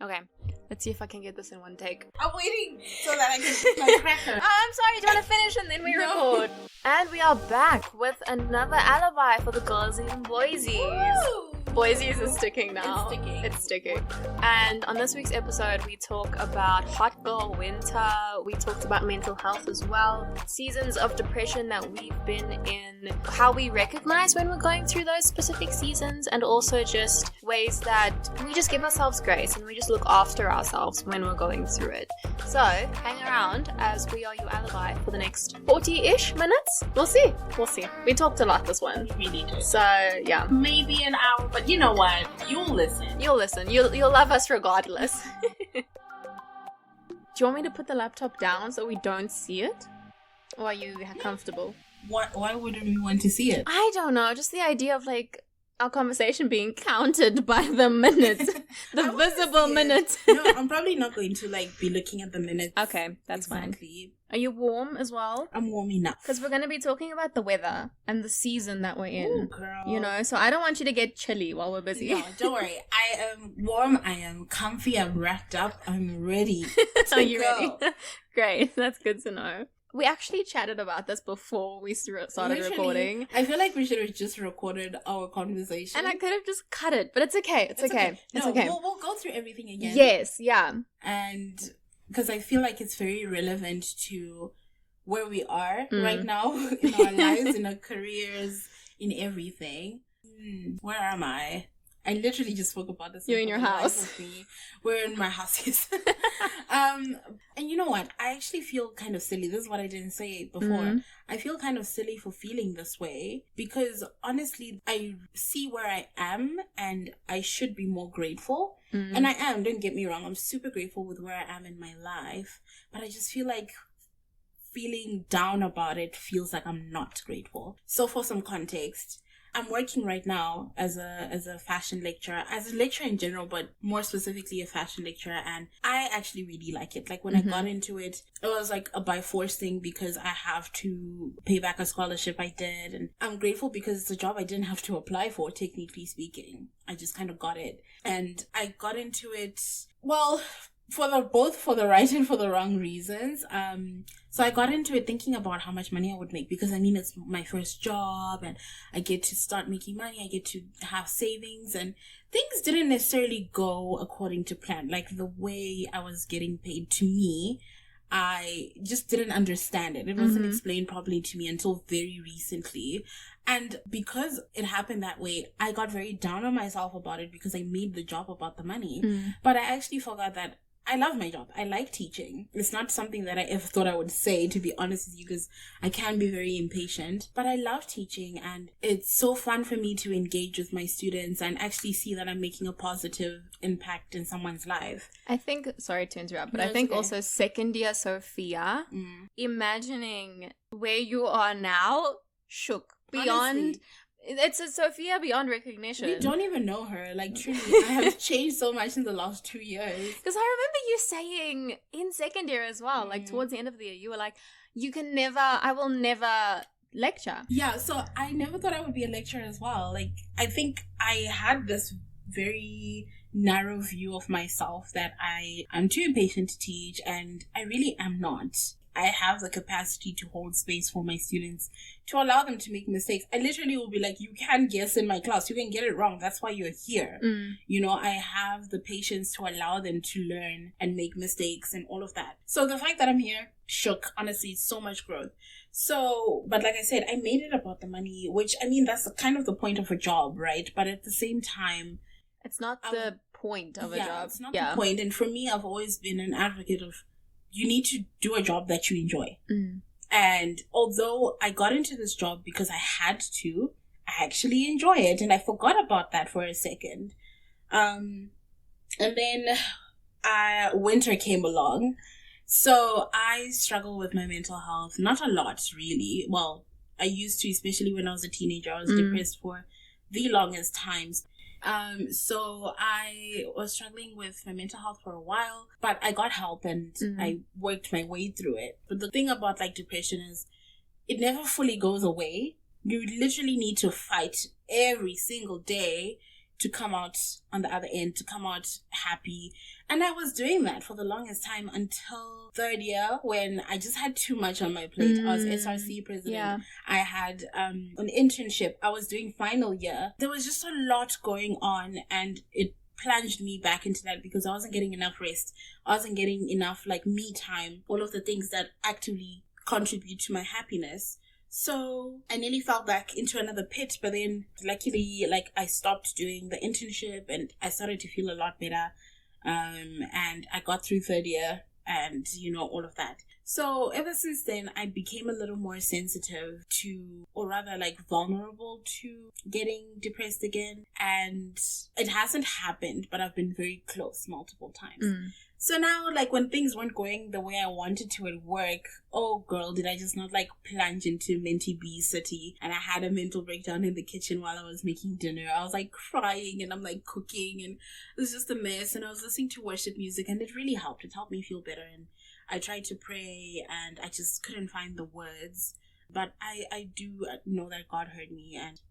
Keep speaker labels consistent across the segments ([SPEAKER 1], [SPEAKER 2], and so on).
[SPEAKER 1] Okay, let's see if I can get this in one take.
[SPEAKER 2] I'm waiting so that I can put my cracker.
[SPEAKER 1] Oh, I'm sorry, do you want to finish and then we record? And we are back with another alibi for the girlsies and boysies.
[SPEAKER 2] Woo!
[SPEAKER 1] Boysies is sticking now.
[SPEAKER 2] It's sticking.
[SPEAKER 1] And on this week's episode, we talk about hot girl winter. We talked about mental health as well. Seasons of depression that we've been in. How we recognize when we're going through those specific seasons. And also just ways that we just give ourselves grace and we just look after ourselves when we're going through it. So, hang around as we are your alibi for the next 40-ish minutes. We'll see. We talked a lot this one.
[SPEAKER 2] We really did.
[SPEAKER 1] So, yeah.
[SPEAKER 2] Maybe an hour, but you know what? You'll listen.
[SPEAKER 1] You'll love us regardless. Do you want me to put the laptop down so we don't see it? Or are you comfortable?
[SPEAKER 2] Why wouldn't we want to see it?
[SPEAKER 1] I don't know. Just the idea of our conversation being counted by the minutes. The visible minutes.
[SPEAKER 2] No, I'm probably not going to be looking at the minutes.
[SPEAKER 1] Okay, that's
[SPEAKER 2] exactly.
[SPEAKER 1] Fine. Are you warm as well?
[SPEAKER 2] I'm warm enough.
[SPEAKER 1] Because we're going to be talking about the weather and the season that we're in.
[SPEAKER 2] Ooh, girl.
[SPEAKER 1] So I don't want you to get chilly while we're busy.
[SPEAKER 2] No, don't worry. I am warm. I am comfy. I'm wrapped up. I'm ready.
[SPEAKER 1] Are you ready? Great. That's good to know. We actually chatted about this before we started recording.
[SPEAKER 2] I feel like we should have just recorded our conversation.
[SPEAKER 1] And I could have just cut it, but it's okay. It's okay.
[SPEAKER 2] It's okay. We'll go through everything again.
[SPEAKER 1] Yes, yeah.
[SPEAKER 2] And because I feel like it's very relevant to where we are right now in our lives, in our careers, in everything. Where am I? I literally just spoke about this.
[SPEAKER 1] You're in your house.
[SPEAKER 2] We're in my house, yes. And you know what? I actually feel kind of silly. This is what I didn't say before. I feel kind of silly for feeling this way because honestly, I see where I am and I should be more grateful. And I am, don't get me wrong. I'm super grateful with where I am in my life. But I just feel like feeling down about it feels like I'm not grateful. So for some context, I'm working right now as a fashion lecturer, as a lecturer in general, but more specifically a fashion lecturer, and I actually really like it. When I got into it, it was a by force thing because I have to pay back a scholarship I did, and I'm grateful because it's a job I didn't have to apply for, technically speaking. I just kind of got it, and I got into it, well, both for the right and for the wrong reasons. So I got into it thinking about how much money I would make because it's my first job and I get to start making money. I get to have savings and things didn't necessarily go according to plan. The way I was getting paid, to me, I just didn't understand it. It wasn't explained properly to me until very recently. And because it happened that way, I got very down on myself about it because I made the job about the money. But I actually forgot that I love my job. I like teaching. It's not something that I ever thought I would say, to be honest with you, because I can be very impatient. But I love teaching, and it's so fun for me to engage with my students and actually see that I'm making a positive impact in someone's life.
[SPEAKER 1] I think, sorry to interrupt, but I think also second year Sophia, imagining where you are now, shook beyond... Honestly. It's a Sophia beyond recognition.
[SPEAKER 2] We don't even know her. Truly, I have changed so much in the last 2 years.
[SPEAKER 1] Because I remember you saying in second year as well, towards the end of the year, you were like, I will never lecture.
[SPEAKER 2] Yeah, so I never thought I would be a lecturer as well. I think I had this very narrow view of myself that I am too impatient to teach, and I really am not. I have the capacity to hold space for my students, to allow them to make mistakes. I literally will be like, you can guess in my class, you can get it wrong, that's why you're here. I have the patience to allow them to learn and make mistakes and all of that. So the fact that I'm here, shook, honestly, so much growth. So, but like I said, I made it about the money, which, that's kind of the point of a job, right? But at the same time,
[SPEAKER 1] it's not the point of a job.
[SPEAKER 2] It's not the point. And for me, I've always been an advocate of, you need to do a job that you enjoy. And although I got into this job because I had to, I actually enjoy it. And I forgot about that for a second. And then winter came along. So I struggle with my mental health. Not a lot, really. Well, I used to, especially when I was a teenager. I was depressed for the longest times. So I was struggling with my mental health for a while, but I got help and I worked my way through it. But the thing about depression is it never fully goes away. You literally need to fight every single day to come out on the other end, to come out happy. And I was doing that for the longest time until third year, when I just had too much on my plate. I was SRC president.
[SPEAKER 1] Yeah.
[SPEAKER 2] I had an internship. I was doing final year. There was just a lot going on, and it plunged me back into that because I wasn't getting enough rest. I wasn't getting enough like me time, all of the things that actively contribute to my happiness. So I nearly fell back into another pit, but then luckily, like, I stopped doing the internship and I started to feel a lot better. And I got through third year and, all of that. So ever since then, I became a little more sensitive to, or rather like vulnerable to getting depressed again. And it hasn't happened, but I've been very close multiple times. So now, like, when things weren't going the way I wanted to at work, oh girl, did I just not like plunge into menty-b city? And I had a mental breakdown in the kitchen while I was making dinner. I was like crying and I'm like cooking and it was just a mess. And I was listening to worship music and it really helped. It helped me feel better. And I tried to pray and I just couldn't find the words. But I do know that God heard me. And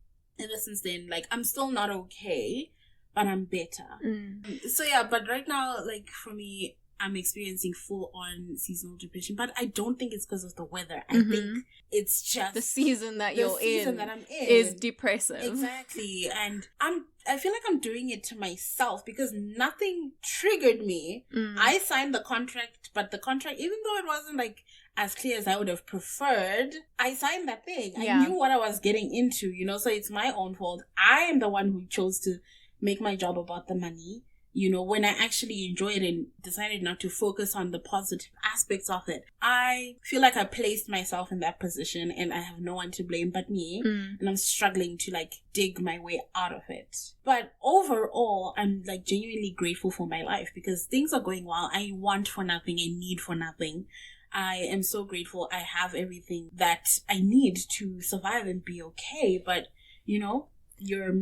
[SPEAKER 2] ever since then, like, I'm still not okay, but I'm better. So yeah, but right now, like, for me, I'm experiencing full-on seasonal depression, but I don't think it's because of the weather. I think it's just
[SPEAKER 1] the season that you're in
[SPEAKER 2] that I'm in
[SPEAKER 1] is depressive.
[SPEAKER 2] Exactly. And I feel like I'm doing it to myself because nothing triggered me. I signed the contract, but the contract, even though it wasn't like as clear as I would have preferred, I signed that thing.
[SPEAKER 1] Yeah.
[SPEAKER 2] I knew what I was getting into, so it's my own fault. I am the one who chose to make my job about the money, when I actually enjoyed it and decided not to focus on the positive aspects of it. I feel like I placed myself in that position and I have no one to blame but me. And I'm struggling to like dig my way out of it. But overall, I'm like genuinely grateful for my life because things are going well. I want for nothing. I need for nothing. I am so grateful I have everything that I need to survive and be okay. But, your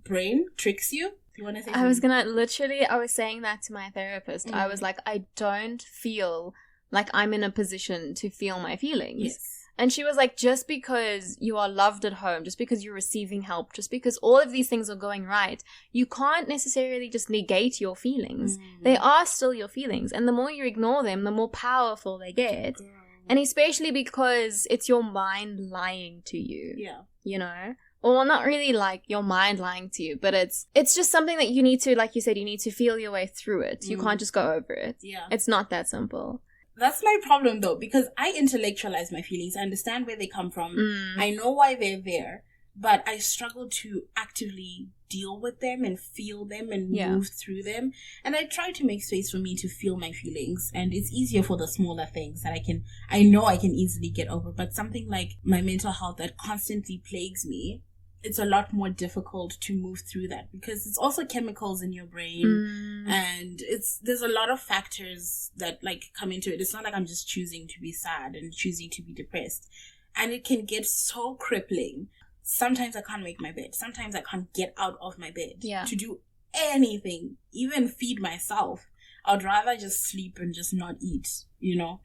[SPEAKER 2] brain tricks you. You want to say
[SPEAKER 1] I was saying that to my therapist. I was like, I don't feel like I'm in a position to feel my feelings.
[SPEAKER 2] Yes.
[SPEAKER 1] And she was like, just because you are loved at home, just because you're receiving help, just because all of these things are going right, you can't necessarily just negate your feelings. They are still your feelings. And the more you ignore them, the more powerful they get. And especially because it's your mind lying to you.
[SPEAKER 2] Yeah.
[SPEAKER 1] Or not really like your mind lying to you, but it's just something that you need to, like you said, you need to feel your way through it. You can't just go over it.
[SPEAKER 2] Yeah.
[SPEAKER 1] It's not that simple.
[SPEAKER 2] That's my problem though, because I intellectualize my feelings. I understand where they come from. I know why they're there, but I struggle to actively deal with them and feel them and move through them. And I try to make space for me to feel my feelings. And it's easier for the smaller things that I know I can easily get over. But something like my mental health that constantly plagues me, it's a lot more difficult to move through that because it's also chemicals in your brain and there's a lot of factors that like come into it. It's not like I'm just choosing to be sad and choosing to be depressed, and it can get so crippling. Sometimes I can't make my bed. Sometimes I can't get out of my bed to do anything, even feed myself. I'd rather just sleep and just not eat,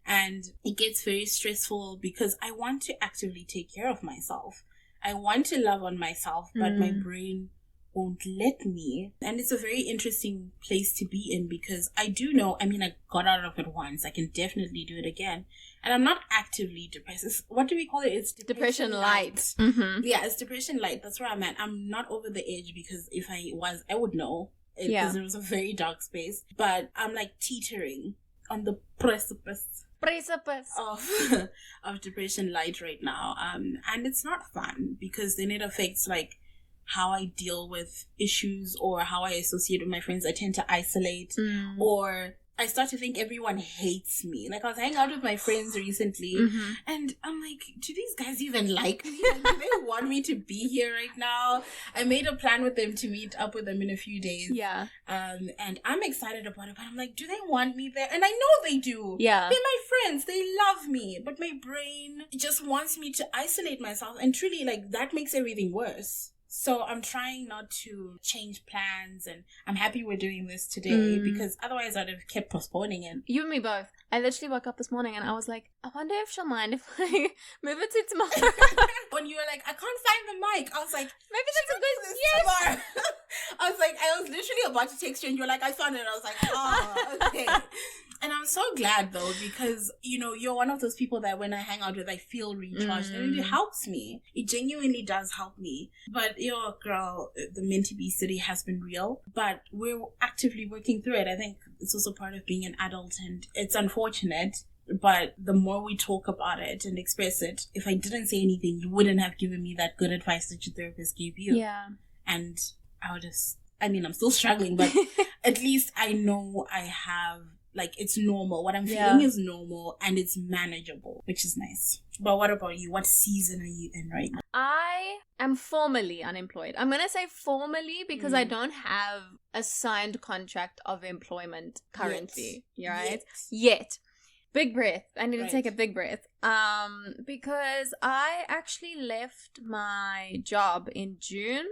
[SPEAKER 2] and it gets very stressful because I want to actively take care of myself. I want to love on myself, but my brain won't let me. And it's a very interesting place to be in because I do know, I got out of it once. I can definitely do it again. And I'm not actively depressed. What do we call it? It's
[SPEAKER 1] depression light.
[SPEAKER 2] Yeah, it's depression light. That's where I'm at. I'm not over the edge because if I was, I would know. Because it was a very dark space. But I'm like teetering on the precipice of depression light right now, and it's not fun because then it affects like how I deal with issues or how I associate with my friends. I tend to isolate, or I start to think everyone hates me. Like, I was hanging out with my friends recently, and I'm like, do these guys even like me? Like, do they want me to be here right now? I made a plan with them to meet up with them in a few days.
[SPEAKER 1] Yeah.
[SPEAKER 2] And I'm excited about it, but I'm like, do they want me there? And I know they do.
[SPEAKER 1] Yeah.
[SPEAKER 2] They're my friends. They love me. But my brain just wants me to isolate myself. And truly, like, that makes everything worse. So I'm trying not to change plans, and I'm happy we're doing this today because otherwise I'd have kept postponing it.
[SPEAKER 1] You and me both. I literally woke up this morning and I was like, I wonder if she'll mind if I move it to tomorrow.
[SPEAKER 2] When you were like, I can't find the mic, I was like,
[SPEAKER 1] maybe that's a good
[SPEAKER 2] tomorrow. I was literally about to text you and you were like, I found it. I was like, oh, okay. And I'm so glad though, because, you know, you're one of those people that when I hang out with, I feel recharged and it helps me. It genuinely does help me. But, girl, the menty-b city has been real, but we're actively working through it. I think it's also part of being an adult, and it's unfortunate. But the more we talk about it and express it, if I didn't say anything, you wouldn't have given me that good advice that your therapist gave you.
[SPEAKER 1] Yeah.
[SPEAKER 2] And I'm still struggling, but at least I know I have, like, it's normal. What I'm feeling is normal and it's manageable, which is nice. But what about you? What season are you in right now?
[SPEAKER 1] I am formally unemployed. I'm going to say formally because I don't have a signed contract of employment currently. Right? Yet. Big breath. I need to take a big breath. Because I actually left my job in June.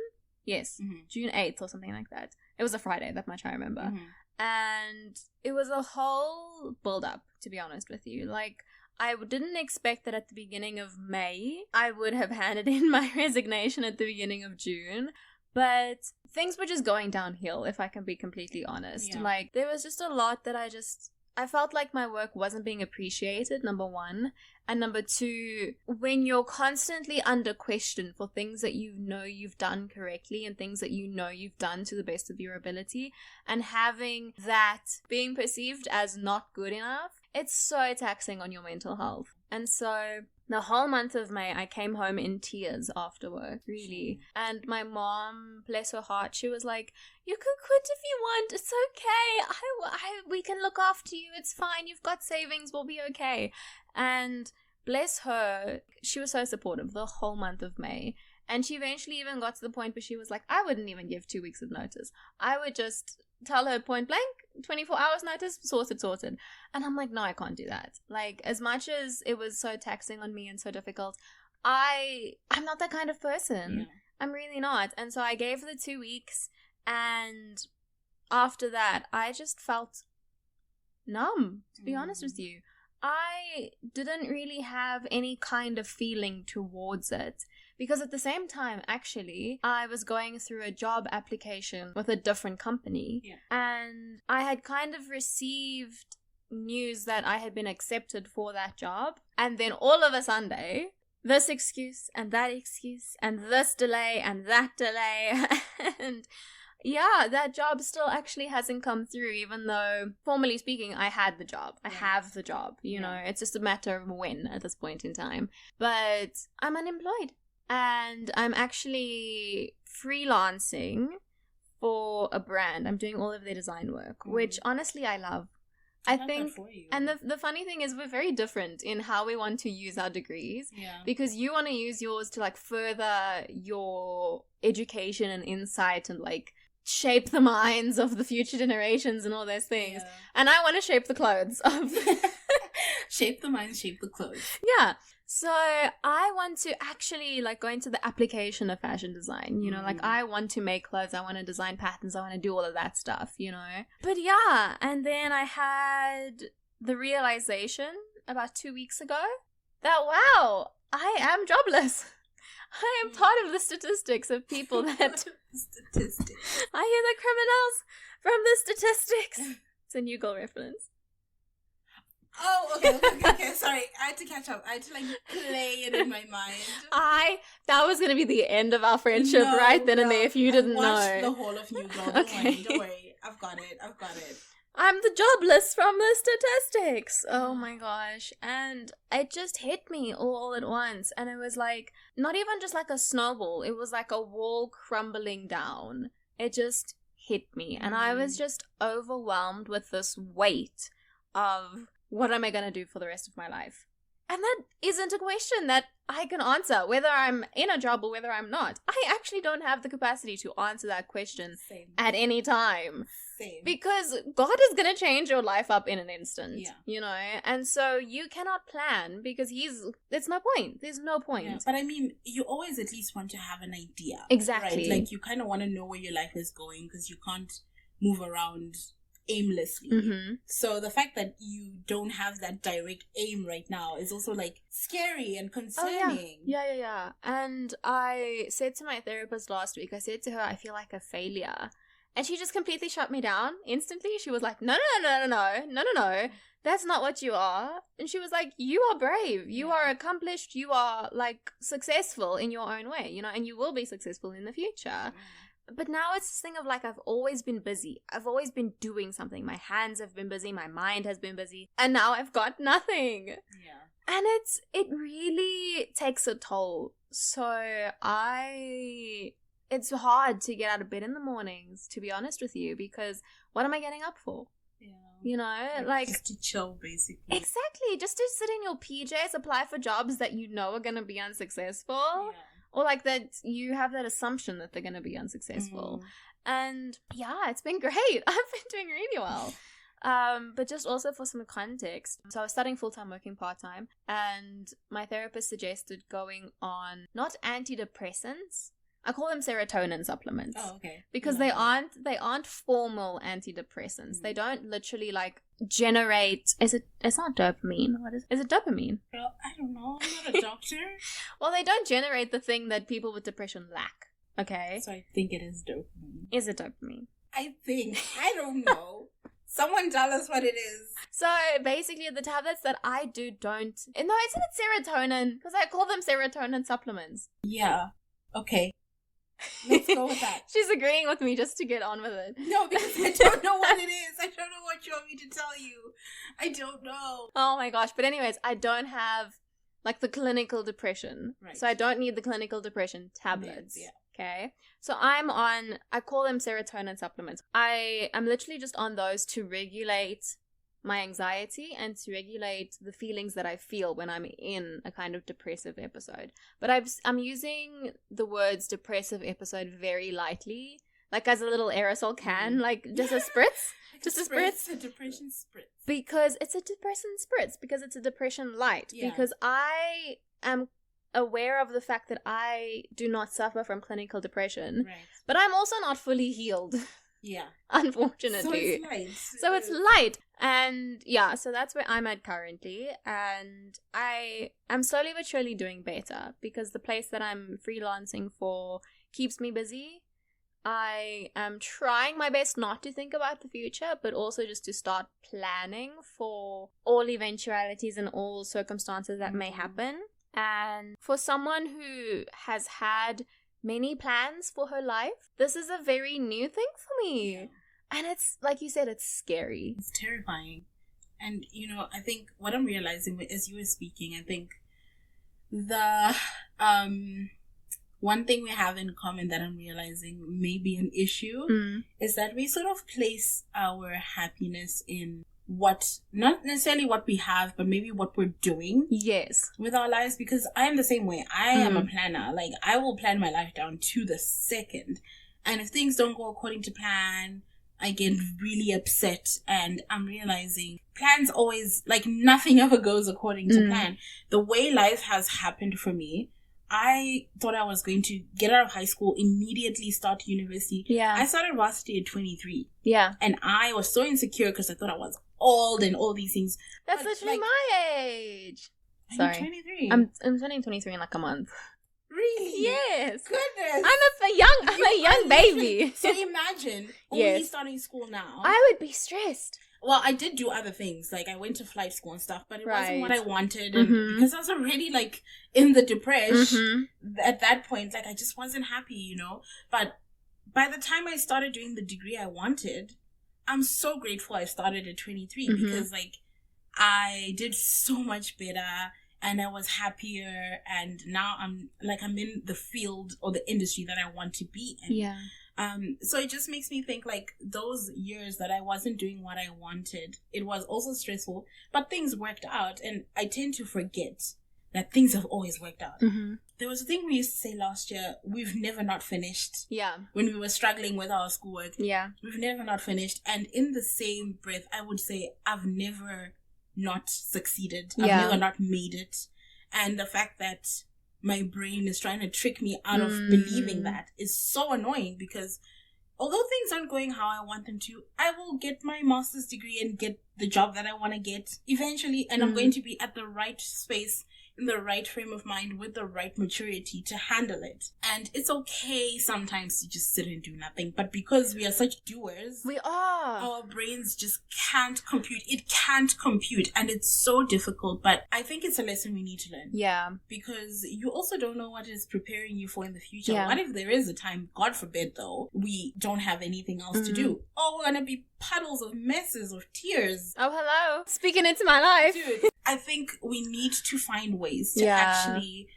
[SPEAKER 1] Yes, June 8th or something like that. It was a Friday, that much I remember. And it was a whole build-up, to be honest with you. Like, I didn't expect that at the beginning of May, I would have handed in my resignation at the beginning of June. But things were just going downhill, if I can be completely honest.
[SPEAKER 2] Yeah.
[SPEAKER 1] Like, there was just a lot that I felt like my work wasn't being appreciated, number one. And number two, when you're constantly under question for things that you know you've done correctly and things that you know you've done to the best of your ability, and having that being perceived as not good enough, it's so taxing on your mental health. And so the whole month of May, I came home in tears after work, really. And my mom, bless her heart, she was like, you can quit if you want. It's okay. We can look after you. It's fine. You've got savings. We'll be okay. And bless her, she was so supportive the whole month of May. And she eventually even got to the point where she was like, I wouldn't even give 2 weeks of notice. I would just tell her point blank, 24 hours notice, sorted. And I'm like, no, I can't do that. Like, as much as it was so taxing on me and so difficult, I'm not that kind of person.
[SPEAKER 2] Yeah.
[SPEAKER 1] I'm really not. And so I gave her the 2 weeks, and after that, I just felt numb, to be honest with you. I didn't really have any kind of feeling towards it. Because at the same time, actually, I was going through a job application with a different company.
[SPEAKER 2] Yeah.
[SPEAKER 1] And I had kind of received news that I had been accepted for that job. And then all of a Sunday, this excuse and that excuse and this delay and that delay. And yeah, that job still actually hasn't come through, even though, formally speaking, I had the job. I have the job, you know. It's just a matter of when at this point in time. But I'm unemployed. And I'm actually freelancing for a brand. I'm doing all of their design work, which honestly I love. I think, and the funny thing is we're very different in how we want to use our degrees. Yeah. Because you want to use yours to like further your education and insight and like shape the minds of the future generations and all those things. Yeah. And I want to shape the clothes of
[SPEAKER 2] shape the minds, shape the clothes.
[SPEAKER 1] Yeah. So I want to actually like go into the application of fashion design, you know, like I want to make clothes, I want to design patterns, I want to do all of that stuff, you know. But yeah, and then I had the realization about 2 weeks ago that, wow, I am jobless. I am part of the statistics of people that...
[SPEAKER 2] Statistics.
[SPEAKER 1] I hear the criminals from the statistics. It's a New Girl reference.
[SPEAKER 2] Oh, okay. Sorry, I had to catch up. I had to like play it in my mind.
[SPEAKER 1] That was gonna be the end of our friendship right then and there if you didn't know.
[SPEAKER 2] The whole of New Girl. Don't worry. I've got it.
[SPEAKER 1] I'm the jobless from the statistics. Oh my gosh. And it just hit me all at once. And it was like, not even just like a snowball. It was like a wall crumbling down. It just hit me. And I was just overwhelmed with this weight of, what am I going to do for the rest of my life? And that isn't a question that I can answer, whether I'm in a job or whether I'm not. I actually don't have the capacity to answer that question at any time.
[SPEAKER 2] Same.
[SPEAKER 1] Because God is going to change your life up in an instant, you know? And so you cannot plan because it's no point. There's no point.
[SPEAKER 2] Yeah, but I mean, you always at least want to have an idea.
[SPEAKER 1] Exactly.
[SPEAKER 2] Right? Like, you kind of want to know where your life is going because you can't move around aimlessly.
[SPEAKER 1] Mm-hmm.
[SPEAKER 2] So the fact that you don't have that direct aim right now is also like scary and concerning.
[SPEAKER 1] Yeah. And I said to my therapist last week, I said to her, I feel like a failure. And she just completely shut me down instantly. She was like, no. That's not what you are. And she was like, you are brave. You are accomplished. You are like successful in your own way, you know, and you will be successful in the future. But now it's this thing of like, I've always been busy. I've always been doing something. My hands have been busy. My mind has been busy. And now I've got nothing.
[SPEAKER 2] Yeah.
[SPEAKER 1] And it really takes a toll. So it's hard to get out of bed in the mornings, to be honest with you, because what am I getting up for? Yeah. You know, like
[SPEAKER 2] just to chill, basically.
[SPEAKER 1] Exactly. Just to sit in your PJs, apply for jobs that you know are going to be unsuccessful.
[SPEAKER 2] Yeah.
[SPEAKER 1] Or like that you have that assumption that they're going to be unsuccessful. And yeah, it's been great. I've been doing really well. But just also for some context, so I was studying full-time, working part-time, and my therapist suggested going on not antidepressants. I call them serotonin supplements.
[SPEAKER 2] Oh, okay.
[SPEAKER 1] Because they aren't formal antidepressants. They don't literally like generate. It's not dopamine. What is it? Dopamine?
[SPEAKER 2] Well, I don't know. I'm not a doctor.
[SPEAKER 1] Well, they don't generate the thing that people with depression lack. Okay.
[SPEAKER 2] So I think it is dopamine.
[SPEAKER 1] Is it dopamine?
[SPEAKER 2] I think. I don't know. Someone tell us what it is.
[SPEAKER 1] So basically, the tablets that I do don't. No, isn't it serotonin? Because I call them serotonin supplements.
[SPEAKER 2] Yeah. Okay. Let's go with that.
[SPEAKER 1] She's agreeing with me just to get on with it.
[SPEAKER 2] No, because I don't know what it is. I don't know what you want me to tell you. I don't know.
[SPEAKER 1] Oh my gosh. But anyways, I don't have like the clinical depression. Right. So I don't need the clinical depression tablets. Yeah. Okay. So I call them serotonin supplements. I'm literally just on those to regulate my anxiety and to regulate the feelings that I feel when I'm in a kind of depressive episode. But I'm using the words depressive episode very lightly, like as a little aerosol can, like just a spritz. Just a spritz.
[SPEAKER 2] A depression spritz.
[SPEAKER 1] Because it's a depression spritz, because it's a depression light. Yeah. Because I am aware of the fact that I do not suffer from clinical depression. Right. But I'm also not fully healed.
[SPEAKER 2] Yeah.
[SPEAKER 1] Unfortunately. So it's light. And yeah, so that's where I'm at currently. And I am slowly but surely doing better because the place that I'm freelancing for keeps me busy. I am trying my best not to think about the future, but also just to start planning for all eventualities and all circumstances that may happen. And for someone who has had many plans for her life, this is a very new thing for me. Yeah. And it's, like you said, it's scary.
[SPEAKER 2] It's terrifying. And, you know, I think what I'm realizing as you were speaking, I think the one thing we have in common that I'm realizing may be an issue is that we sort of place our happiness in what, not necessarily what we have, but maybe what we're doing with our lives. Because I am the same way. I am a planner. Like, I will plan my life down to the second, and if things don't go according to plan, I get really upset. And I'm realizing plans always, like, nothing ever goes according to plan. The way life has happened for me, I thought I was going to get out of high school, immediately start university. Yeah. I started varsity at 23.
[SPEAKER 1] Yeah.
[SPEAKER 2] And I was so insecure because I thought I was old and all these things.
[SPEAKER 1] That's literally my age. Sorry.
[SPEAKER 2] 23.
[SPEAKER 1] I'm turning 23 in like a month.
[SPEAKER 2] Really?
[SPEAKER 1] Yes.
[SPEAKER 2] Goodness.
[SPEAKER 1] I'm a young baby.
[SPEAKER 2] So imagine only starting school now.
[SPEAKER 1] I would be stressed.
[SPEAKER 2] Well, I did do other things. Like, I went to flight school and stuff, but it wasn't what I wanted. And because I was already, like, in the depression at that point, like, I just wasn't happy, you know? But by the time I started doing the degree I wanted, I'm so grateful I started at 23 because, like, I did so much better and I was happier. And now I'm in the field or the industry that I want to be in.
[SPEAKER 1] Yeah.
[SPEAKER 2] So it just makes me think, like, those years that I wasn't doing what I wanted, it was also stressful, but things worked out. And I tend to forget that things have always worked out. there was a thing we used to say last year, we've never not finished.
[SPEAKER 1] Yeah.
[SPEAKER 2] When we were struggling with our schoolwork.
[SPEAKER 1] Yeah.
[SPEAKER 2] We've never not finished. And in the same breath, I would say I've never not succeeded. I've never not made it. And the fact that my brain is trying to trick me out of believing that is so annoying, because although things aren't going how I want them to, I will get my master's degree and get the job that I want to get eventually. And I'm going to be at the right space, in the right frame of mind, with the right maturity to handle it. And it's okay sometimes to just sit and do nothing. But because we are such doers,
[SPEAKER 1] we are.
[SPEAKER 2] Our brains just can't compute. It can't compute. And it's so difficult. But I think it's a lesson we need to learn.
[SPEAKER 1] Yeah.
[SPEAKER 2] Because you also don't know what is preparing you for in the future.
[SPEAKER 1] Yeah.
[SPEAKER 2] What if there is a time, God forbid though, we don't have anything else to do? Oh, we're going to be puddles of messes, of tears.
[SPEAKER 1] Oh, hello. Speaking into my life.
[SPEAKER 2] Dude, I think we need to find ways to actually,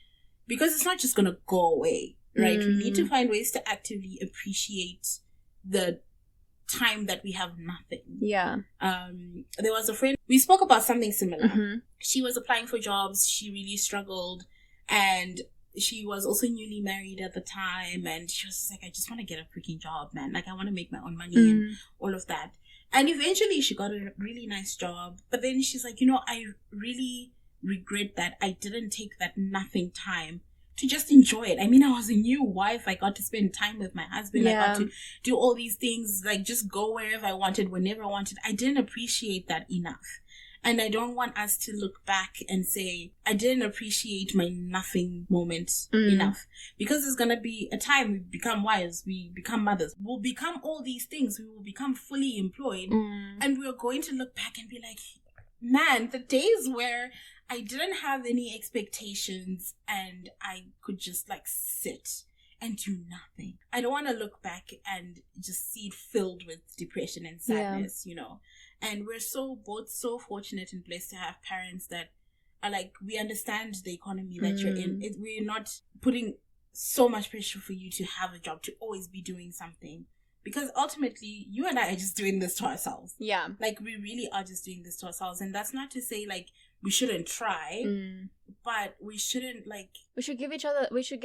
[SPEAKER 2] because it's not just going to go away, right? We need to find ways to actively appreciate the time that we have nothing.
[SPEAKER 1] Yeah.
[SPEAKER 2] There was a friend, we spoke about something similar. She was applying for jobs. She really struggled, and she was also newly married at the time, and she was just like, I just want to get a freaking job, man. Like, I want to make my own money and all of that. And eventually she got a really nice job. But then she's like, I really regret that I didn't take that nothing time to just enjoy it. I mean, I was a new wife. I got to spend time with my husband. I got to do all these things, like just go wherever I wanted, whenever I wanted. I didn't appreciate that enough. And I don't want us to look back and say, I didn't appreciate my nothing moment enough. Because there's going to be a time we become wives, we become mothers, we'll become all these things, we will become fully employed. And we're going to look back and be like, man, the days where I didn't have any expectations and I could just like sit and do nothing. I don't want to look back and just see it filled with depression and sadness, And we're both so fortunate and blessed to have parents that are like, we understand the economy that you're in. We're not putting so much pressure for you to have a job, to always be doing something. Because ultimately, you and I are just doing this to ourselves. Yeah. Like, we really are just doing this to ourselves. And that's not to say, like, we shouldn't try, but we shouldn't, like...
[SPEAKER 1] we should give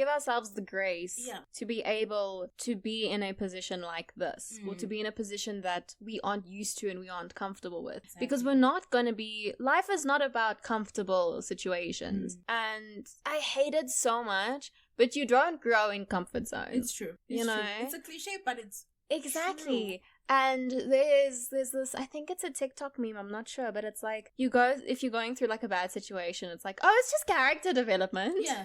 [SPEAKER 1] ourselves the grace to be able to be in a position like this, or to be in a position that we aren't used to and we aren't comfortable with. Exactly. Because we're not going to be... life is not about comfortable situations. And I hate it so much, but you don't grow in comfort zones.
[SPEAKER 2] It's true. It's true. It's a cliche, but it's...
[SPEAKER 1] exactly. True. And there's this, I think it's a TikTok meme, I'm not sure, but it's like, if you're going through like a bad situation, it's like, oh, it's just character development.
[SPEAKER 2] Yeah.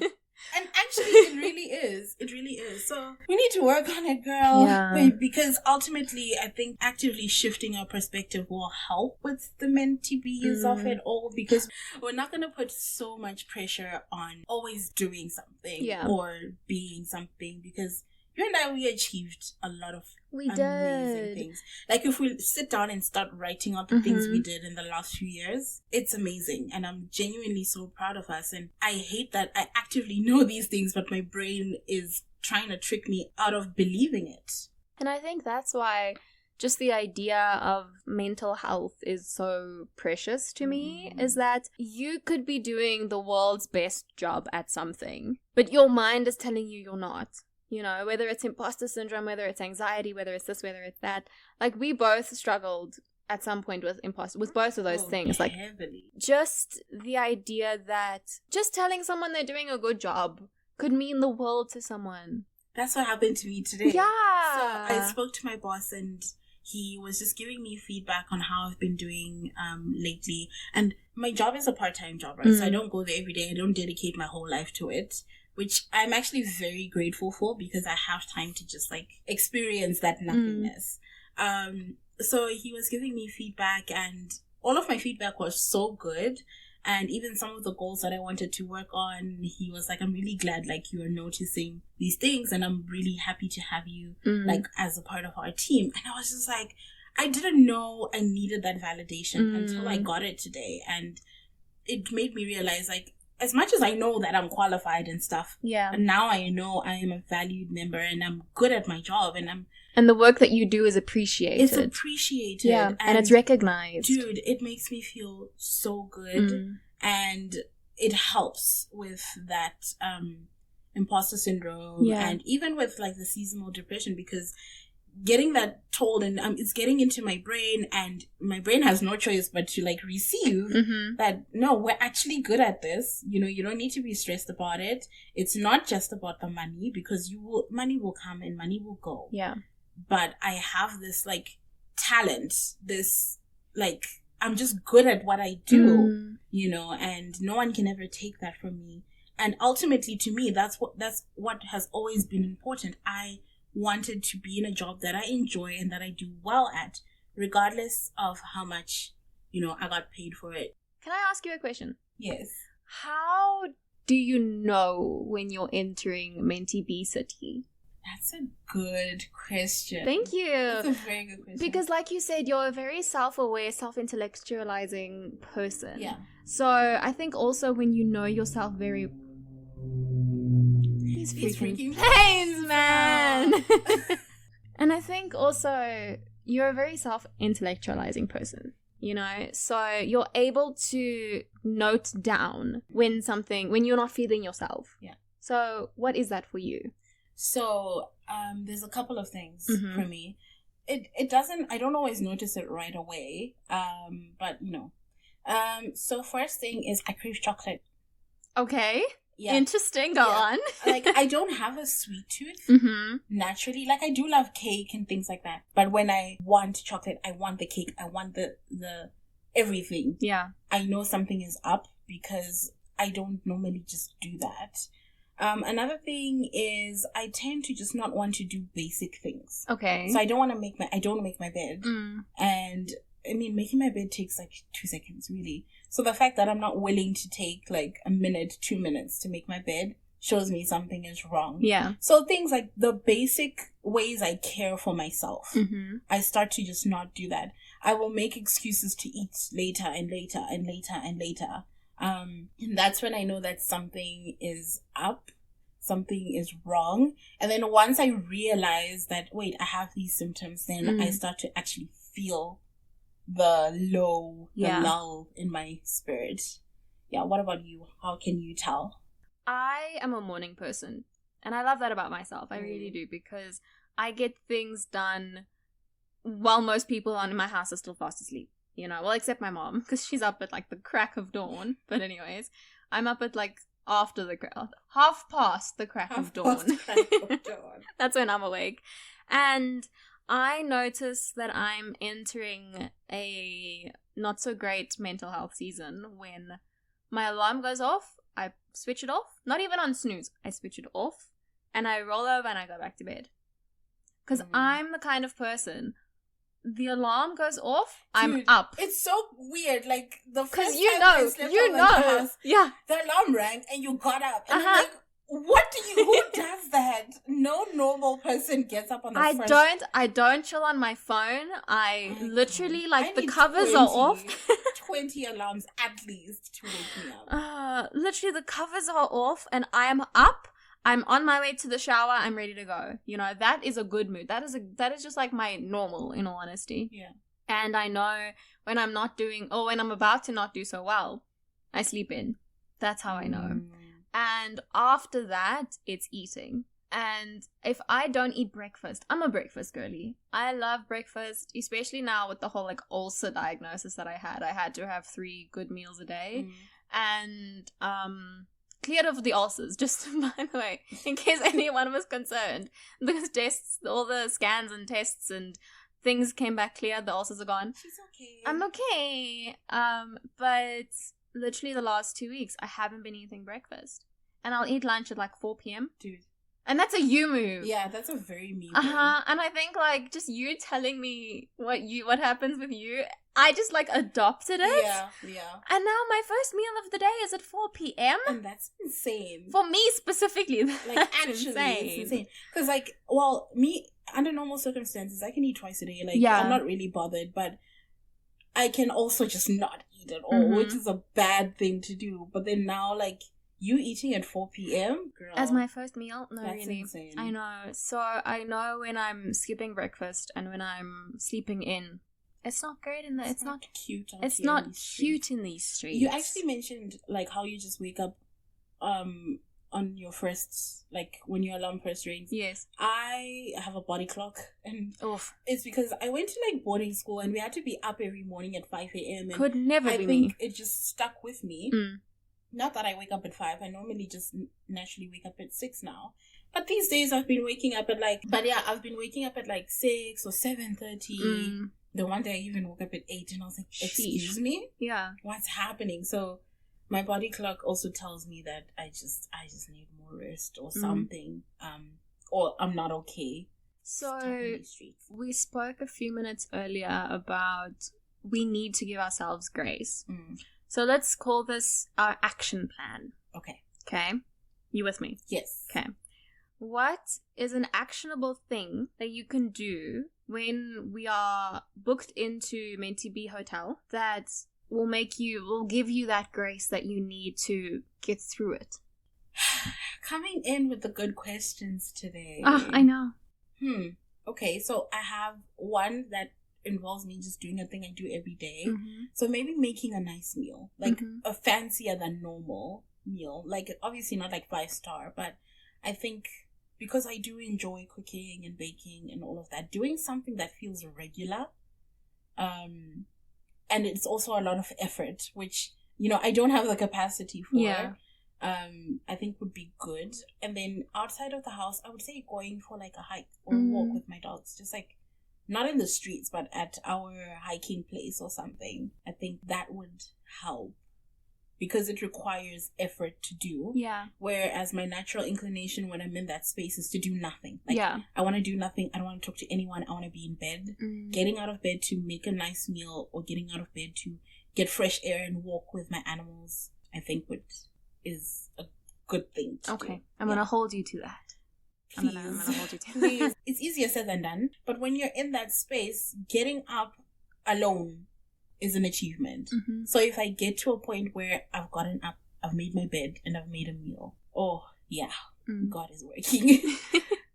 [SPEAKER 2] And actually, it really is. It really is. So we need to work on it, girl. Yeah. Because ultimately, I think actively shifting our perspective will help with the menty-b's of it all, because we're not going to put so much pressure on always doing something or being something, because you and I, we achieved a lot of amazing things. Like, if we sit down and start writing out the things we did in the last few years, it's amazing. And I'm genuinely so proud of us. And I hate that I actively know these things, but my brain is trying to trick me out of believing it.
[SPEAKER 1] And I think that's why just the idea of mental health is so precious to me, is that you could be doing the world's best job at something, but your mind is telling you you're not. Whether it's imposter syndrome, whether it's anxiety, whether it's this, whether it's that. Like, we both struggled at some point with both of those things. Like,
[SPEAKER 2] heavily.
[SPEAKER 1] Just the idea that just telling someone they're doing a good job could mean the world to someone.
[SPEAKER 2] That's what happened to me today.
[SPEAKER 1] Yeah.
[SPEAKER 2] So I spoke to my boss, and he was just giving me feedback on how I've been doing lately. And my job is a part-time job, right? So I don't go there every day. I don't dedicate my whole life to it, which I'm actually very grateful for, because I have time to just like experience that nothingness. So he was giving me feedback, and all of my feedback was so good. And even some of the goals that I wanted to work on, he was like, I'm really glad like you are noticing these things, and I'm really happy to have you like as a part of our team. And I was just like, I didn't know I needed that validation until I got it today. And it made me realize, like, as much as I know that I'm qualified and stuff, and now I know I am a valued member and I'm good at my job,
[SPEAKER 1] and the work that you do is appreciated.
[SPEAKER 2] It's appreciated.
[SPEAKER 1] Yeah, and it's recognized.
[SPEAKER 2] Dude, it makes me feel so good. And it helps with that imposter syndrome, and even with like the seasonal depression, because getting that told and it's getting into my brain, and my brain has no choice but to like receive that no, we're actually good at this, you know, you don't need to be stressed about it. It's not just about the money, because money will come and money will go, but I have this like talent, this like I'm just good at what I do, you know, and no one can ever take that from me. And ultimately, to me, that's what has always been important. I wanted to be in a job that I enjoy and that I do well at, regardless of how much, you know, I got paid for it.
[SPEAKER 1] Can I ask you a question?
[SPEAKER 2] Yes.
[SPEAKER 1] How do you know when you're entering menty-b city?
[SPEAKER 2] That's a good question.
[SPEAKER 1] Thank you.
[SPEAKER 2] That's a very good question.
[SPEAKER 1] Because like you said, you're a very self-aware, self-intellectualizing person.
[SPEAKER 2] Yeah.
[SPEAKER 1] So I think also when you know yourself very... These freaking planes, man! And I think also you're a very self-intellectualizing person, you know? So you're able to note down when you're not feeling yourself.
[SPEAKER 2] Yeah.
[SPEAKER 1] So what is that for you?
[SPEAKER 2] So, there's a couple of things for me. It doesn't, I don't always notice it right away, but you know. So first thing is I crave chocolate.
[SPEAKER 1] Okay.
[SPEAKER 2] Yeah.
[SPEAKER 1] Interesting. Go on.
[SPEAKER 2] Like, I don't have a sweet tooth naturally. Like, I do love cake and things like that. But when I want chocolate, I want the cake. I want the everything.
[SPEAKER 1] Yeah.
[SPEAKER 2] I know something is up because I don't normally just do that. Another thing is I tend to just not want to do basic things.
[SPEAKER 1] Okay.
[SPEAKER 2] So I don't make my bed. And I mean, making my bed takes like 2 seconds, really. So the fact that I'm not willing to take like a minute, 2 minutes to make my bed shows me something is wrong.
[SPEAKER 1] Yeah.
[SPEAKER 2] So things like the basic ways I care for myself, I start to just not do that. I will make excuses to eat later and later and later and later. And that's when I know that something is up, something is wrong. And then once I realize that, wait, I have these symptoms, then I start to actually feel the lull in my spirit. Yeah, what about you? How can you tell?
[SPEAKER 1] I am a morning person, and I love that about myself. I really do, because I get things done while most people in my house are still fast asleep. You know, well, except my mom, because she's up at like the crack of dawn. But anyways, I'm up at like after the half past the crack of dawn. That's when I'm awake. And I notice that I'm entering a not so great mental health season when my alarm goes off, I switch it off, not even on snooze, I switch it off, and I roll over and I go back to bed. Because I'm the kind of person, the alarm goes off, Dude, I'm up.
[SPEAKER 2] It's so weird, like the first time
[SPEAKER 1] I slept in the house,
[SPEAKER 2] the alarm rang and you got up, and I'm like, who does that? No normal person gets up on the first...
[SPEAKER 1] I don't chill on my phone. I literally, like, the covers are off.
[SPEAKER 2] 20 alarms at least to wake me up.
[SPEAKER 1] Literally, the covers are off and I am up. I'm on my way to the shower. I'm ready to go. You know, that is a good mood. That is just like my normal, in all honesty.
[SPEAKER 2] Yeah.
[SPEAKER 1] And I know when I'm not doing, or when I'm about to not do so well, I sleep in. That's how I know. And after that, it's eating. And if I don't eat breakfast, I'm a breakfast girly. I love breakfast, especially now with the whole like ulcer diagnosis that I had. I had to have 3 good meals a day. And cleared of the ulcers, just by the way, in case anyone was concerned. Because tests, all the scans and tests and things came back clear, the ulcers are gone.
[SPEAKER 2] She's okay.
[SPEAKER 1] I'm okay. But literally the last 2 weeks, I haven't been eating breakfast. And I'll eat lunch at like 4 p.m.
[SPEAKER 2] Dude.
[SPEAKER 1] And that's a you move.
[SPEAKER 2] Yeah, that's a very me move.
[SPEAKER 1] And I think like just you telling me what happens with you, I just like adopted it.
[SPEAKER 2] Yeah.
[SPEAKER 1] And now my first meal of the day is at 4 p.m.
[SPEAKER 2] And that's insane.
[SPEAKER 1] For me specifically.
[SPEAKER 2] Like actually, it's insane. Because like, well, me, under normal circumstances, I can eat twice a day. Like, I'm not really bothered, but I can also just not eat at all, which is a bad thing to do. But then now, like, you eating at 4 p.m? Girl,
[SPEAKER 1] as my first meal? No,
[SPEAKER 2] that's
[SPEAKER 1] really.
[SPEAKER 2] Insane.
[SPEAKER 1] I know. So I know when I'm skipping breakfast and when I'm sleeping in. It's not great in the... It's not
[SPEAKER 2] cute.
[SPEAKER 1] It's not cute in these streets.
[SPEAKER 2] You actually mentioned like how you just wake up on your first, like when your alarm first rings.
[SPEAKER 1] Yes.
[SPEAKER 2] I have a body clock, and
[SPEAKER 1] Oof.
[SPEAKER 2] it's because I went to like boarding school and we had to be up every morning at 5 a.m. and
[SPEAKER 1] Could never
[SPEAKER 2] I
[SPEAKER 1] be
[SPEAKER 2] think
[SPEAKER 1] me.
[SPEAKER 2] it just stuck with me. Not that I wake up at 5. I normally just naturally wake up at 6 now. But these days I've been waking up at like, I've been waking up at like 6 or 7:30. The one day I even woke up at 8 and I was like, excuse me?
[SPEAKER 1] Yeah.
[SPEAKER 2] What's happening? So my body clock also tells me that I just need more rest or something. Or I'm not okay.
[SPEAKER 1] So we spoke a few minutes earlier about we need to give ourselves grace. So let's call this our action plan. Okay. You with me?
[SPEAKER 2] Yes.
[SPEAKER 1] Okay. What is an actionable thing that you can do when we are booked into menty-b hotel that will give you that grace that you need to get through it?
[SPEAKER 2] Coming in with the good questions today.
[SPEAKER 1] I know.
[SPEAKER 2] Okay, so I have one that involves me just doing a thing I do every day. So maybe making a nice meal, like a fancier than normal meal. Like obviously not like 5-star, but I think because I do enjoy cooking and baking and all of that, doing something that feels regular, and it's also a lot of effort, which, I don't have the capacity for.
[SPEAKER 1] Yeah.
[SPEAKER 2] I think would be good. And then outside of the house, I would say going for like a hike or a walk with my dogs, just like not in the streets, but at our hiking place or something. I think that would help because it requires effort to do.
[SPEAKER 1] Yeah.
[SPEAKER 2] Whereas my natural inclination when I'm in that space is to do nothing. Like,
[SPEAKER 1] yeah.
[SPEAKER 2] I want to do nothing. I don't want to talk to anyone. I want to be in bed. Getting out of bed to make a nice meal or getting out of bed to get fresh air and walk with my animals, I think is a good thing to do.
[SPEAKER 1] I'm going to hold you to that.
[SPEAKER 2] Please.
[SPEAKER 1] I'm gonna hold you to
[SPEAKER 2] Please. It's easier said than done. But when you're in that space, getting up alone is an achievement. So if I get to a point where I've gotten up, I've made my bed, and I've made a meal, oh, yeah, God is working.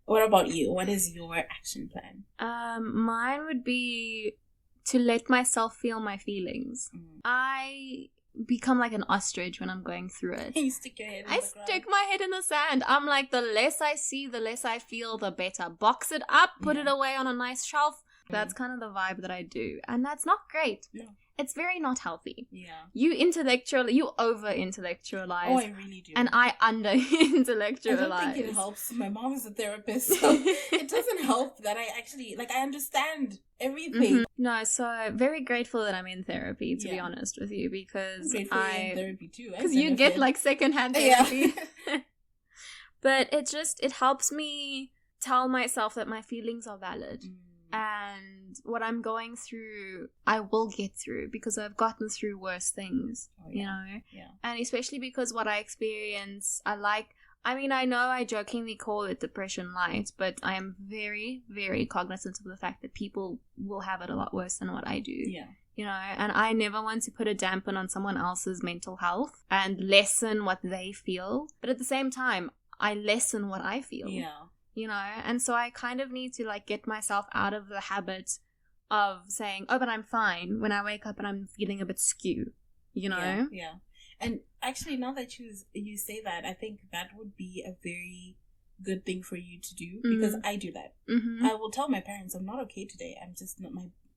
[SPEAKER 2] What about you? What is your action plan?
[SPEAKER 1] Mine would be to let myself feel my feelings. I become like an ostrich when I'm going through it.
[SPEAKER 2] You stick your head in the ground.
[SPEAKER 1] Stick my head in the sand. I'm like, the less I see, the less I feel, the better. Box it up, put it away on a nice shelf. That's kind of the vibe that I do. And that's not great. No. It's very not healthy. Yeah. You over-intellectualize.
[SPEAKER 2] Oh, I really do.
[SPEAKER 1] And I under-intellectualize.
[SPEAKER 2] I don't think it helps. My mom is a therapist, so it doesn't help that I actually, I understand everything.
[SPEAKER 1] No, so very grateful that I'm in therapy, to be honest with you, because
[SPEAKER 2] I'm grateful you're in therapy too.
[SPEAKER 1] Because you get secondhand therapy. Yeah. But it helps me tell myself that my feelings are valid. And what I'm going through, I will get through because I've gotten through worse things, you know? Yeah. And especially because what I experience, I know I jokingly call it depression light, but I am very, very cognizant of the fact that people will have it a lot worse than what I do. Yeah. You know, and I never want to put a dampen on someone else's mental health and lessen what they feel. But at the same time, I lessen what I feel. Yeah. You know, and so I kind of need to get myself out of the habit of saying, oh, but I'm fine when I wake up and I'm feeling a bit skew, you know?
[SPEAKER 2] Yeah. And actually, now that you say that, I think that would be a very good thing for you to do because I do that. I will tell my parents I'm not okay today.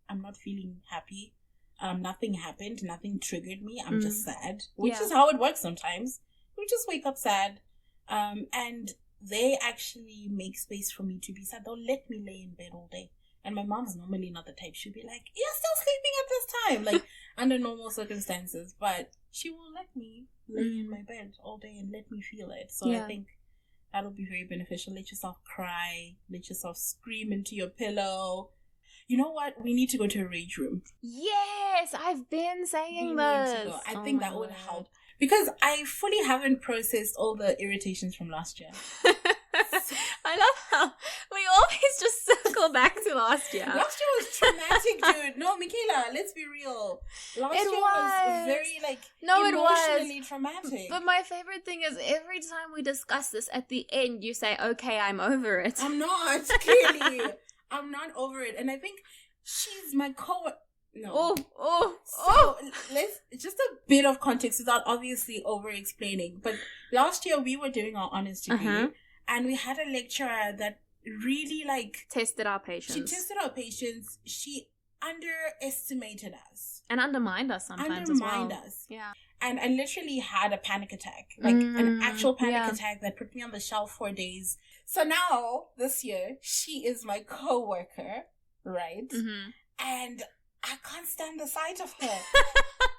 [SPEAKER 2] I'm not feeling happy. Nothing happened. Nothing triggered me. I'm just sad, which is how it works sometimes. We just wake up sad. And they actually make space for me to be sad. They'll let me lay in bed all day. And my mom's normally not the type. She'll be like, you're still sleeping at this time. Under normal circumstances. But she will let me lay in my bed all day and let me feel it. So I think that'll be very beneficial. Let yourself cry. Let yourself scream into your pillow. You know what? We need to go to a rage room.
[SPEAKER 1] Yes! I've been saying this.
[SPEAKER 2] I think that would help. Because I fully haven't processed all the irritations from last year.
[SPEAKER 1] I love how we always just circle back to last year.
[SPEAKER 2] Last year was traumatic, dude. No, Michaela, let's be real. Last year was very, emotionally traumatic.
[SPEAKER 1] But my favorite thing is every time we discuss this, at the end, you say, okay, I'm over it.
[SPEAKER 2] I'm not, clearly. I'm not over it. And I think she's my No.
[SPEAKER 1] Let's
[SPEAKER 2] just a bit of context without obviously over-explaining. But last year we were doing our honors degree, and we had a lecturer that really
[SPEAKER 1] tested our patience.
[SPEAKER 2] She tested our patience. She underestimated us.
[SPEAKER 1] And undermined us sometimes as well. Yeah.
[SPEAKER 2] And I literally had a panic attack. An actual panic attack that put me on the shelf for days. So now, this year, she is my co-worker, right? And I can't stand the sight of her.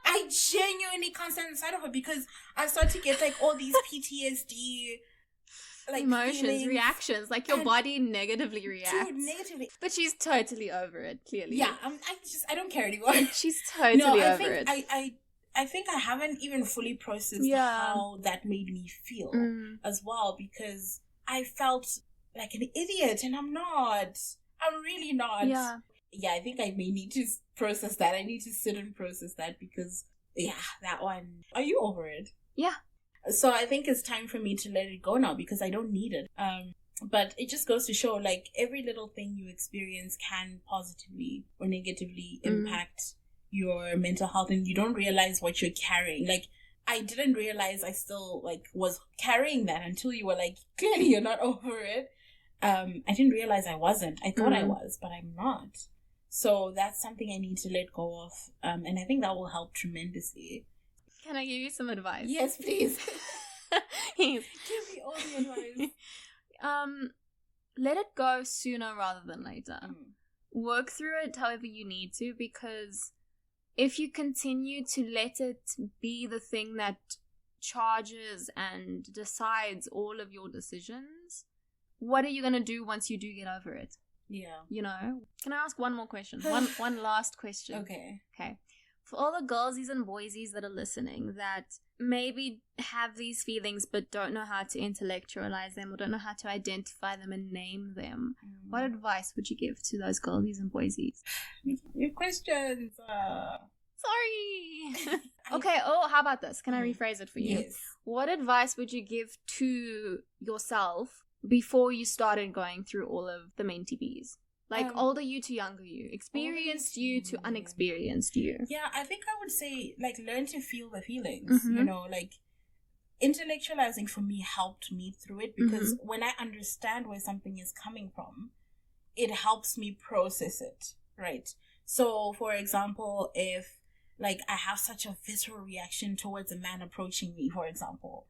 [SPEAKER 2] I genuinely can't stand the sight of her because I start to get all these PTSD
[SPEAKER 1] emotions,
[SPEAKER 2] feelings.
[SPEAKER 1] Reactions, your body negatively reacts.
[SPEAKER 2] Dude, negatively.
[SPEAKER 1] But she's totally over it, clearly.
[SPEAKER 2] Yeah, I don't care anymore.
[SPEAKER 1] She's totally over it.
[SPEAKER 2] I think I haven't even fully processed how that made me feel as well, because I felt like an idiot, and I'm not. I'm really not.
[SPEAKER 1] Yeah.
[SPEAKER 2] Yeah, I think I may need to process that. I need to sit and process that because, that one. Are you over it?
[SPEAKER 1] Yeah.
[SPEAKER 2] So I think it's time for me to let it go now because I don't need it. But it just goes to show, every little thing you experience can positively or negatively impact your mental health, and you don't realize what you're carrying. I didn't realize I still, was carrying that until you were clearly you're not over it. I didn't realize I wasn't. I thought I was, but I'm not. So that's something I need to let go of. And I think that will help tremendously.
[SPEAKER 1] Can I give you some advice?
[SPEAKER 2] Yes, please.
[SPEAKER 1] Yes.
[SPEAKER 2] Give me all the advice.
[SPEAKER 1] Let it go sooner rather than later. Work through it however you need to, because if you continue to let it be the thing that charges and decides all of your decisions, what are you going to do once you do get over it?
[SPEAKER 2] Yeah.
[SPEAKER 1] Can I ask one more question? One last question.
[SPEAKER 2] Okay.
[SPEAKER 1] For all the girlsies and boysies that are listening that maybe have these feelings but don't know how to intellectualize them or don't know how to identify them and name them, what advice would you give to those girlsies and boysies?
[SPEAKER 2] Your questions.
[SPEAKER 1] Sorry. Okay, how about this? Can I rephrase it for you?
[SPEAKER 2] Yes.
[SPEAKER 1] What advice would you give to yourself before you started going through all of the menty-b's? Older you to younger you, experienced you to unexperienced you.
[SPEAKER 2] Yeah, I think I would say, learn to feel the feelings, intellectualizing for me helped me through it because when I understand where something is coming from, it helps me process it, right? So, for example, if, I have such a visceral reaction towards a man approaching me, for example,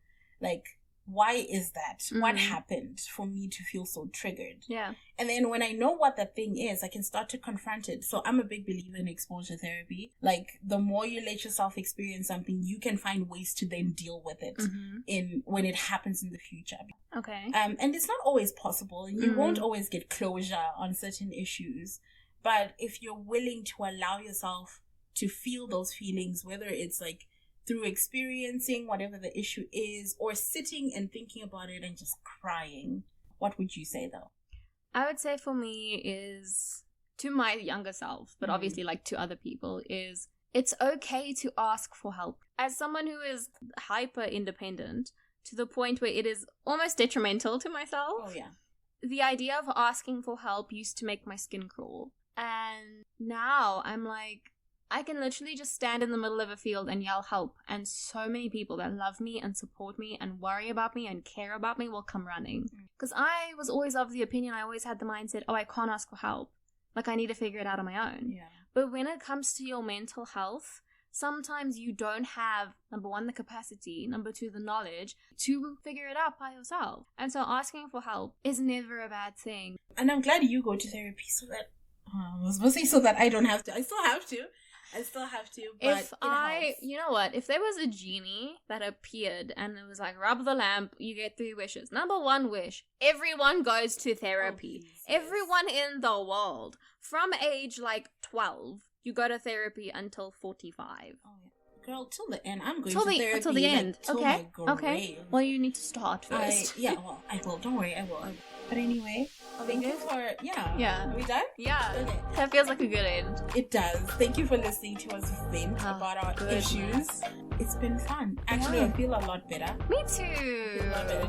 [SPEAKER 2] why is that? What happened for me to feel so triggered?
[SPEAKER 1] Yeah.
[SPEAKER 2] And then when I know what that thing is, I can start to confront it. So I'm a big believer in exposure therapy. The more you let yourself experience something, you can find ways to then deal with it when it happens in the future.
[SPEAKER 1] Okay.
[SPEAKER 2] And it's not always possible, and you won't always get closure on certain issues. But if you're willing to allow yourself to feel those feelings, whether it's through experiencing whatever the issue is or sitting and thinking about it and just crying, what would you say though?
[SPEAKER 1] I would say for me is, to my younger self, but obviously to other people, is it's okay to ask for help. As someone who is hyper independent to the point where it is almost detrimental to myself.
[SPEAKER 2] Oh yeah.
[SPEAKER 1] The idea of asking for help used to make my skin crawl. And now I'm I can literally just stand in the middle of a field and yell help, and so many people that love me and support me and worry about me and care about me will come running. Because I was always of the opinion, I always had the mindset, I can't ask for help. I need to figure it out on my own.
[SPEAKER 2] Yeah.
[SPEAKER 1] But when it comes to your mental health, sometimes you don't have, number one, the capacity, number two, the knowledge to figure it out by yourself. And so asking for help is never a bad thing.
[SPEAKER 2] And I'm glad you go to therapy so that, I was supposed to say so that I don't have to. I still have to, but
[SPEAKER 1] you know what, if there was a genie that appeared and it was rub the lamp, you get 3 wishes. Number 1 wish, everyone goes to therapy. Everyone in the world, from age 12, you go to therapy until 45.
[SPEAKER 2] Oh, yeah. Girl, till the end. I'm going to therapy
[SPEAKER 1] till the end.
[SPEAKER 2] Till
[SPEAKER 1] Okay.
[SPEAKER 2] my grave.
[SPEAKER 1] Okay. Well, you need to start first.
[SPEAKER 2] I will. Don't worry. I will. But anyway, thank you for
[SPEAKER 1] Yeah.
[SPEAKER 2] Are we done?
[SPEAKER 1] Yeah.
[SPEAKER 2] Okay.
[SPEAKER 1] That feels like a good end.
[SPEAKER 2] It does. Thank you for listening to us vent about our
[SPEAKER 1] goodness.
[SPEAKER 2] issues. It's been fun. Actually, I feel a lot better.
[SPEAKER 1] Me
[SPEAKER 2] I feel
[SPEAKER 1] too.
[SPEAKER 2] a lot better.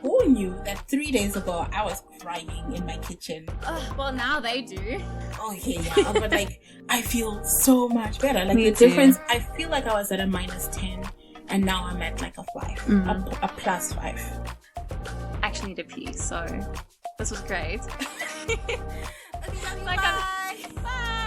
[SPEAKER 2] Who knew that 3 days ago I was crying in my kitchen?
[SPEAKER 1] Well, now they do.
[SPEAKER 2] Okay, yeah, but like I feel so much better. Like
[SPEAKER 1] Me
[SPEAKER 2] the
[SPEAKER 1] too.
[SPEAKER 2] difference, I feel like I was at a -10, and now I'm at like a 5, a +5.
[SPEAKER 1] I actually need a pee, so this was great.
[SPEAKER 2] Okay,
[SPEAKER 1] Bye. Bye.